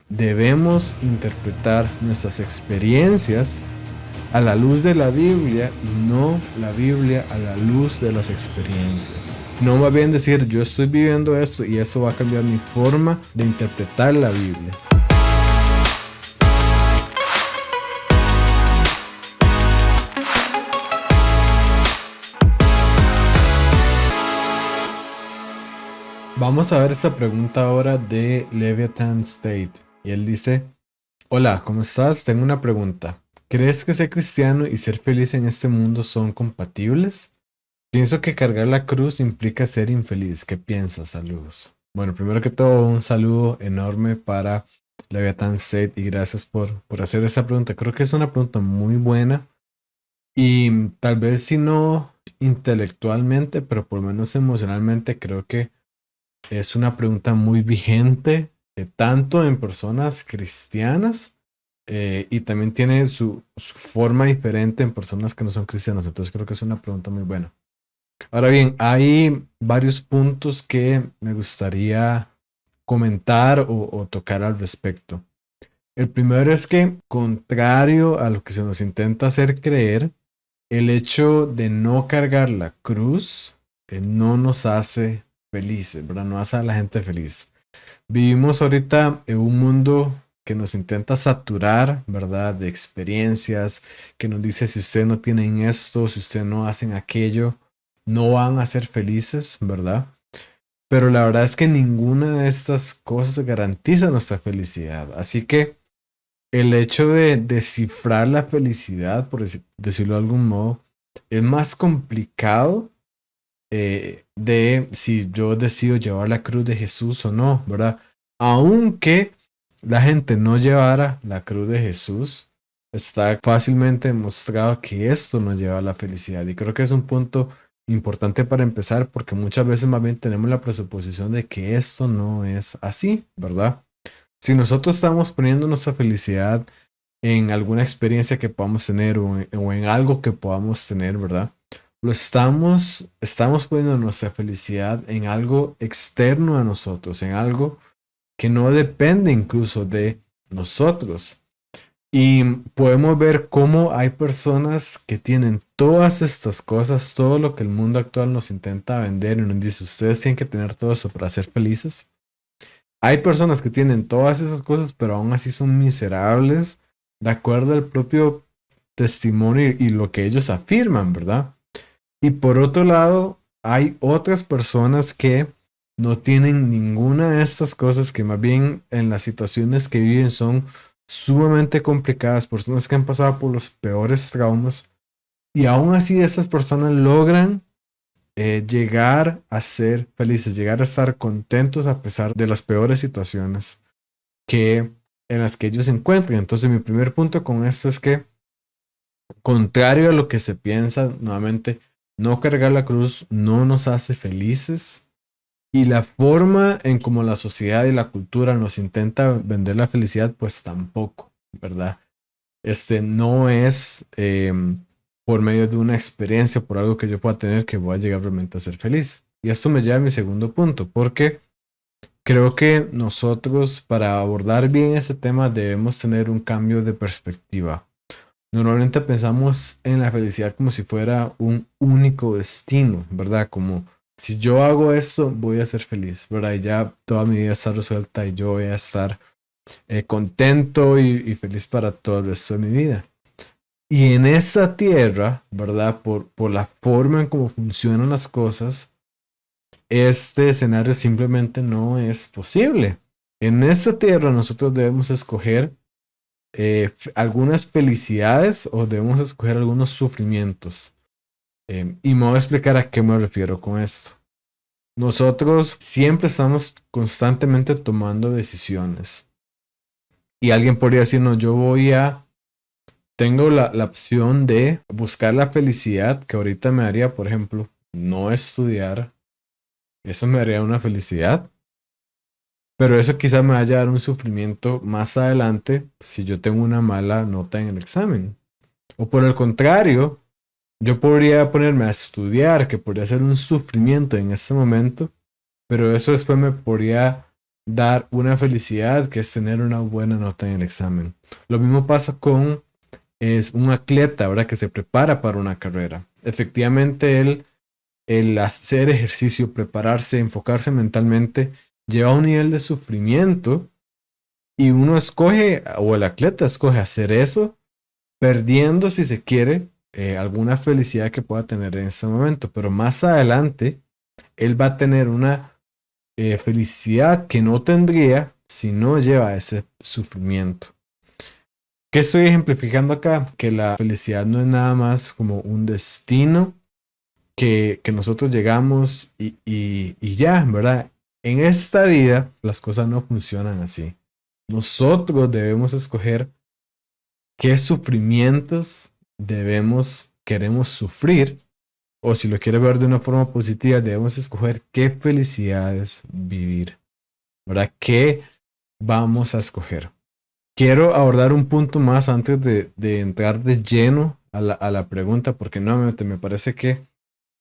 debemos interpretar nuestras experiencias a la luz de la Biblia y no la Biblia a la luz de las experiencias. No más bien decir yo estoy viviendo esto y eso va a cambiar mi forma de interpretar la Biblia. Vamos a ver esa pregunta ahora de Leviathan State. Y él dice, hola, ¿cómo estás? Tengo una pregunta. ¿Crees que ser cristiano y ser feliz en este mundo son compatibles? Pienso que cargar la cruz implica ser infeliz. ¿Qué piensas? Saludos. Bueno, primero que todo, un saludo enorme para Leviathan State y gracias por hacer esa pregunta. Creo que es una pregunta muy buena y tal vez si no intelectualmente, pero por lo menos emocionalmente, creo que es una pregunta muy vigente, tanto en personas cristianas y también tiene su forma diferente en personas que no son cristianas. Entonces creo que es una pregunta muy buena. Ahora bien, hay varios puntos que me gustaría comentar o tocar al respecto. El primero es que, contrario a lo que se nos intenta hacer creer, el hecho de no cargar la cruz no nos hace felices, ¿verdad? No hace a la gente feliz. Vivimos ahorita en un mundo que nos intenta saturar, ¿verdad? De experiencias, que nos dice si ustedes no tienen esto, si ustedes no hacen aquello, no van a ser felices, ¿verdad? Pero la verdad es que ninguna de estas cosas garantiza nuestra felicidad. Así que el hecho de descifrar la felicidad, por decirlo de algún modo, es más complicado de si yo decido llevar la cruz de Jesús o no, ¿verdad? Aunque la gente no llevara la cruz de Jesús, está fácilmente demostrado que esto nos lleva a la felicidad. Y creo que es un punto importante para empezar porque muchas veces más bien tenemos la presuposición de que esto no es así, ¿verdad? Si nosotros estamos poniendo nuestra felicidad en alguna experiencia que podamos tener o en algo que podamos tener, ¿verdad? Estamos poniendo nuestra felicidad en algo externo a nosotros, en algo que no depende incluso de nosotros. Y podemos ver cómo hay personas que tienen todas estas cosas, todo lo que el mundo actual nos intenta vender y nos dice, ustedes tienen que tener todo eso para ser felices. Hay personas que tienen todas esas cosas, pero aún así son miserables, de acuerdo al propio testimonio y lo que ellos afirman, ¿verdad? Y por otro lado, hay otras personas que no tienen ninguna de estas cosas, que más bien en las situaciones que viven son sumamente complicadas, personas que han pasado por los peores traumas y aún así esas personas logran llegar a ser felices, llegar a estar contentos a pesar de las peores situaciones que en las que ellos se encuentran. Entonces mi primer punto con esto es que, contrario a lo que se piensa, nuevamente, no cargar la cruz no nos hace felices y la forma en como la sociedad y la cultura nos intenta vender la felicidad, pues tampoco, ¿verdad? No es por medio de una experiencia, por algo que yo pueda tener, que voy a llegar realmente a ser feliz. Y esto me lleva a mi segundo punto, porque creo que nosotros para abordar bien este tema debemos tener un cambio de perspectiva. Normalmente pensamos en la felicidad como si fuera un único destino, ¿verdad? Como si yo hago esto, voy a ser feliz, ¿verdad? Y ya toda mi vida está resuelta y yo voy a estar contento y feliz para todo el resto de mi vida. Y en esa tierra, ¿verdad? Por la forma en cómo funcionan las cosas, este escenario simplemente no es posible. En esta tierra nosotros debemos escoger algunas felicidades o debemos escoger algunos sufrimientos. Y me voy a explicar a qué me refiero con esto. Nosotros siempre estamos constantemente tomando decisiones. Y alguien podría decir, no, tengo la opción de buscar la felicidad que ahorita me daría, por ejemplo, no estudiar. Eso me daría una felicidad. Pero eso quizás me vaya a dar un sufrimiento más adelante si yo tengo una mala nota en el examen. O por el contrario, yo podría ponerme a estudiar, que podría ser un sufrimiento en este momento, pero eso después me podría dar una felicidad que es tener una buena nota en el examen. Lo mismo pasa con es un atleta, ¿verdad? Que se prepara para una carrera. Efectivamente, el hacer ejercicio, prepararse, enfocarse mentalmente, lleva a un nivel de sufrimiento y uno escoge, o el atleta escoge hacer eso, perdiendo, si se quiere, alguna felicidad que pueda tener en ese momento. Pero más adelante, él va a tener una felicidad que no tendría si no lleva ese sufrimiento. ¿Qué estoy ejemplificando acá? Que la felicidad no es nada más como un destino que nosotros llegamos y ya, ¿verdad? En esta vida las cosas no funcionan así. Nosotros debemos escoger qué sufrimientos queremos sufrir, o si lo quiere ver de una forma positiva, debemos escoger qué felicidades vivir, ¿verdad? ¿Qué vamos a escoger? Quiero abordar un punto más antes de entrar de lleno a la pregunta, porque nuevamente me parece que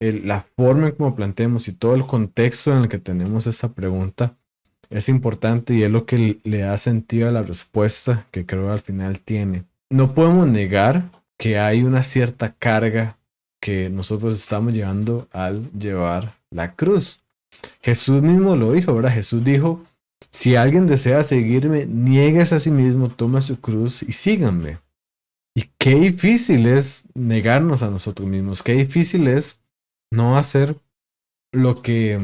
la forma en cómo planteemos y todo el contexto en el que tenemos esta pregunta es importante y es lo que le da sentido a la respuesta que creo al final tiene. No podemos negar que hay una cierta carga que nosotros estamos llevando al llevar la cruz. Jesús mismo lo dijo, ¿verdad? Jesús dijo, si alguien desea seguirme, nieguese a sí mismo, toma su cruz y síganme. Y qué difícil es negarnos a nosotros mismos, qué difícil es no hacer lo que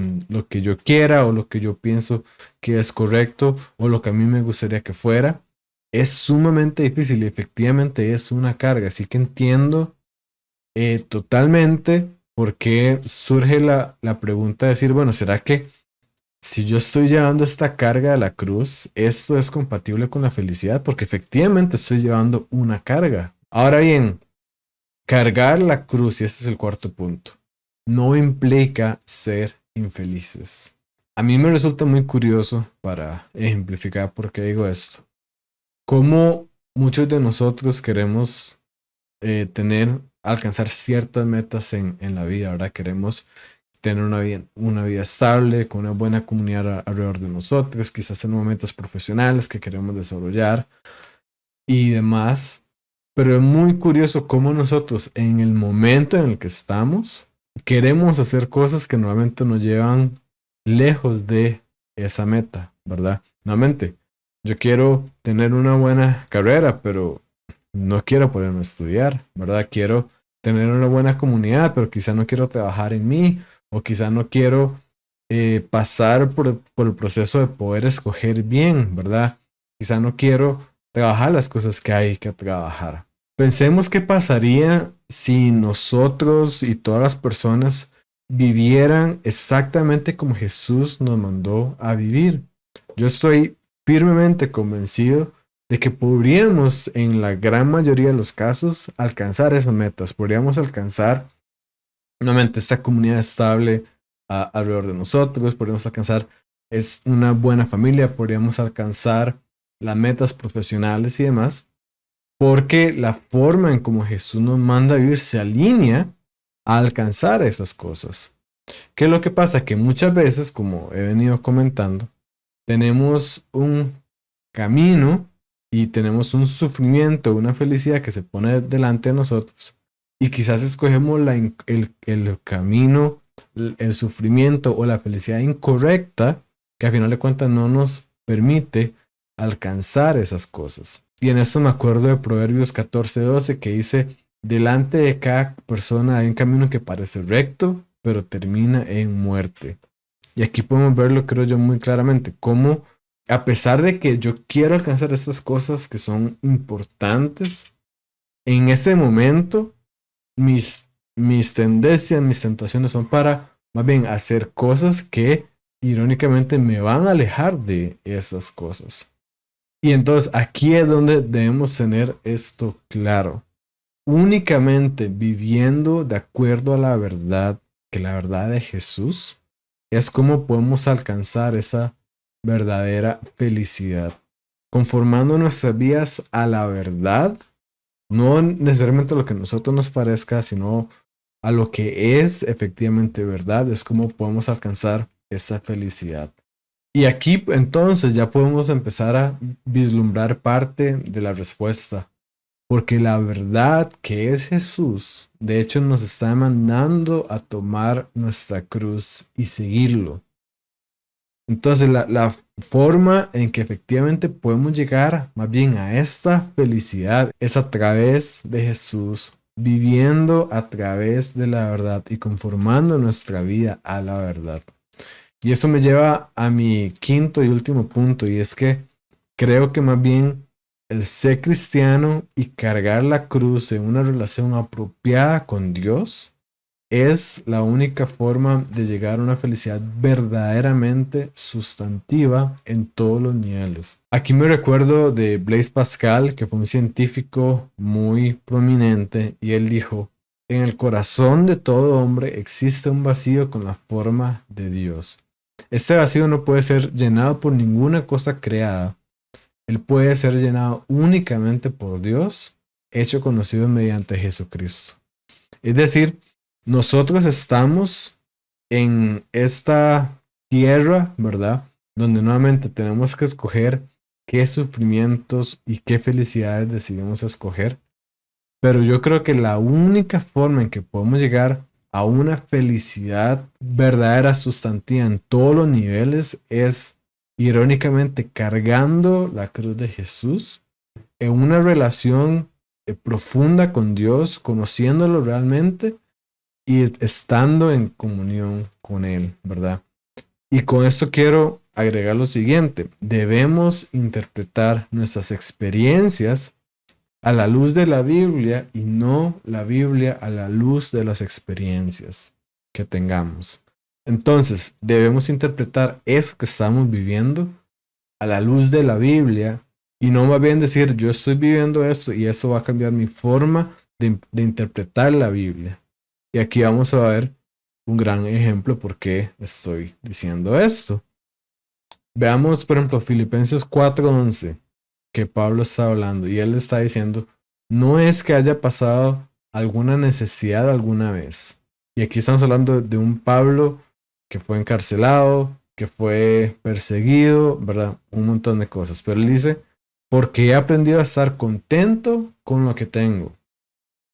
yo quiera o lo que yo pienso que es correcto o lo que a mí me gustaría que fuera. Es sumamente difícil y efectivamente es una carga. Así que entiendo totalmente por qué surge la pregunta de decir, bueno, ¿será que si yo estoy llevando esta carga a la cruz, esto es compatible con la felicidad? Porque efectivamente estoy llevando una carga. Ahora bien, cargar la cruz, y ese es el cuarto punto, no implica ser infelices. A mí me resulta muy curioso, para ejemplificar por qué digo esto, cómo muchos de nosotros queremos alcanzar ciertas metas en la vida, ¿verdad? Queremos tener una vida estable, con una buena comunidad alrededor de nosotros, quizás tenemos metas profesionales que queremos desarrollar y demás. Pero es muy curioso cómo nosotros en el momento en el que estamos queremos hacer cosas que nuevamente nos llevan lejos de esa meta, ¿verdad? Nuevamente, yo quiero tener una buena carrera, pero no quiero ponerme a estudiar, ¿verdad? Quiero tener una buena comunidad, pero quizá no quiero trabajar en mí, o quizá no quiero pasar por el proceso de poder escoger bien, ¿verdad? Quizá no quiero trabajar las cosas que hay que trabajar. Pensemos qué pasaría si nosotros y todas las personas vivieran exactamente como Jesús nos mandó a vivir. Yo estoy firmemente convencido de que podríamos, en la gran mayoría de los casos, alcanzar esas metas. Podríamos alcanzar nuevamente esta comunidad estable alrededor de nosotros, podríamos alcanzar es una buena familia, podríamos alcanzar las metas profesionales y demás, porque la forma en como Jesús nos manda a vivir se alinea a alcanzar esas cosas. ¿Qué es lo que pasa? Que muchas veces, como he venido comentando, tenemos un camino y tenemos un sufrimiento, una felicidad que se pone delante de nosotros y quizás escogemos el camino, el sufrimiento o la felicidad incorrecta que a final de cuentas no nos permite alcanzar esas cosas. Y en esto me acuerdo de Proverbios 14:12 que dice, delante de cada persona hay un camino que parece recto, pero termina en muerte. Y aquí podemos verlo, creo yo, muy claramente, cómo a pesar de que yo quiero alcanzar estas cosas que son importantes, en ese momento mis tendencias, mis tentaciones son para más bien hacer cosas que irónicamente me van a alejar de esas cosas. Y entonces aquí es donde debemos tener esto claro. Únicamente viviendo de acuerdo a la verdad, que la verdad de Jesús, es como podemos alcanzar esa verdadera felicidad. Conformando nuestras vidas a la verdad, no necesariamente a lo que a nosotros nos parezca, sino a lo que es efectivamente verdad, es como podemos alcanzar esa felicidad. Y aquí entonces ya podemos empezar a vislumbrar parte de la respuesta, porque la verdad que es Jesús, de hecho nos está mandando a tomar nuestra cruz y seguirlo. Entonces la forma en que efectivamente podemos llegar más bien a esta felicidad es a través de Jesús, viviendo a través de la verdad y conformando nuestra vida a la verdad. Y eso me lleva a mi quinto y último punto, y es que creo que más bien el ser cristiano y cargar la cruz en una relación apropiada con Dios es la única forma de llegar a una felicidad verdaderamente sustantiva en todos los niveles. Aquí me recuerdo de Blaise Pascal, que fue un científico muy prominente, y él dijo: en el corazón de todo hombre existe un vacío con la forma de Dios. Este vacío no puede ser llenado por ninguna cosa creada. Él puede ser llenado únicamente por Dios, hecho conocido mediante Jesucristo. Es decir, nosotros estamos en esta tierra, ¿verdad? Donde nuevamente tenemos que escoger qué sufrimientos y qué felicidades decidimos escoger. Pero yo creo que la única forma en que podemos llegar a una felicidad verdadera, sustantiva en todos los niveles es, irónicamente, cargando la cruz de Jesús en una relación profunda con Dios, conociéndolo realmente y estando en comunión con Él, ¿verdad? Y con esto quiero agregar lo siguiente: debemos interpretar nuestras experiencias a la luz de la Biblia y no la Biblia a la luz de las experiencias que tengamos. Entonces, debemos interpretar eso que estamos viviendo a la luz de la Biblia y no más bien decir yo estoy viviendo esto y eso va a cambiar mi forma de interpretar la Biblia. Y aquí vamos a ver un gran ejemplo por qué estoy diciendo esto. Veamos, por ejemplo, Filipenses 4:11, que Pablo está hablando y él está diciendo: no es que haya pasado alguna necesidad alguna vez. Y aquí estamos hablando de un Pablo que fue encarcelado, que fue perseguido, ¿verdad? Un montón de cosas. Pero él dice: porque he aprendido a estar contento con lo que tengo.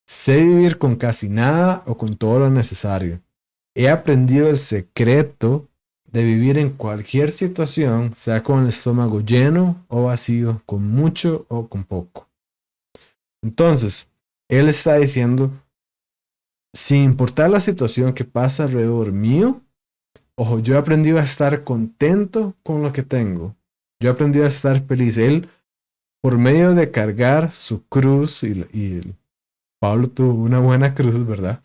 Sé vivir con casi nada o con todo lo necesario. He aprendido el secreto de vivir en cualquier situación, sea con el estómago lleno o vacío, con mucho o con poco. Entonces, él está diciendo, sin importar la situación que pasa alrededor mío, ojo, yo he aprendido a estar contento con lo que tengo. Yo he aprendido a estar feliz. Él, por medio de cargar su cruz, y Pablo tuvo una buena cruz, ¿verdad?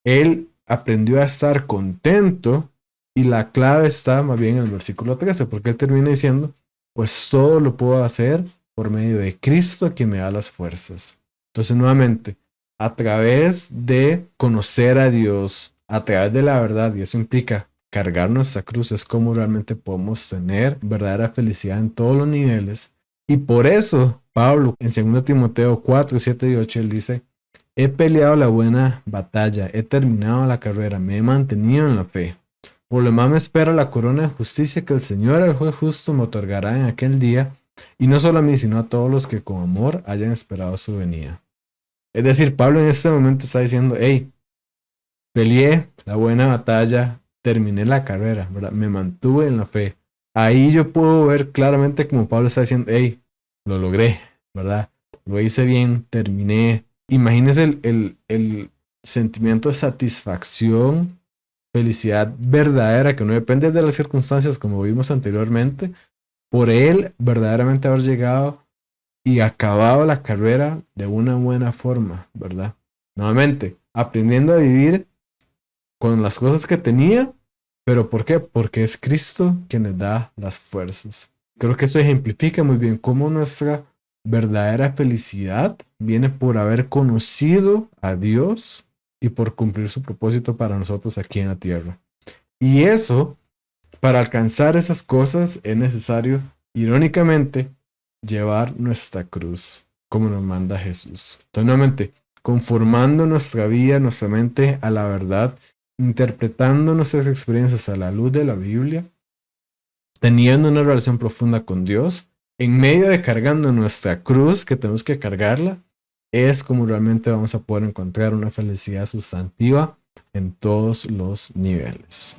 Él aprendió a estar contento y la clave está más bien en el versículo 13, porque él termina diciendo: pues todo lo puedo hacer por medio de Cristo que me da las fuerzas. Entonces, nuevamente, a través de conocer a Dios, a través de la verdad, y eso implica cargar nuestra cruz, es como realmente podemos tener verdadera felicidad en todos los niveles. Y por eso, Pablo, en 2 Timoteo 4, 7 y 8, él dice: he peleado la buena batalla, he terminado la carrera, me he mantenido en la fe. Por lo demás me espera la corona de justicia que el Señor, el juez justo, me otorgará en aquel día, y no solo a mí, sino a todos los que con amor hayan esperado su venida. Es decir, Pablo en este momento está diciendo: hey, peleé la buena batalla, terminé la carrera, ¿verdad? Me mantuve en la fe. Ahí yo puedo ver claramente como Pablo está diciendo: hey, lo logré, ¿verdad? Lo hice bien, terminé. Imagínense el sentimiento de satisfacción, felicidad verdadera que no depende de las circunstancias como vimos anteriormente, por él verdaderamente haber llegado y acabado la carrera de una buena forma, ¿verdad? Nuevamente, aprendiendo a vivir con las cosas que tenía, pero ¿por qué? Porque es Cristo quien les da las fuerzas. Creo que eso ejemplifica muy bien cómo nuestra verdadera felicidad viene por haber conocido a Dios y por cumplir su propósito para nosotros aquí en la tierra. Y eso, para alcanzar esas cosas, es necesario, irónicamente, llevar nuestra cruz, como nos manda Jesús. Entonces, nuevamente, conformando nuestra vida, nuestra mente a la verdad, interpretando nuestras experiencias a la luz de la Biblia teniendo una relación profunda con Dios, en medio de cargando nuestra cruz, que tenemos que cargarla, es como realmente vamos a poder encontrar una felicidad sustantiva en todos los niveles.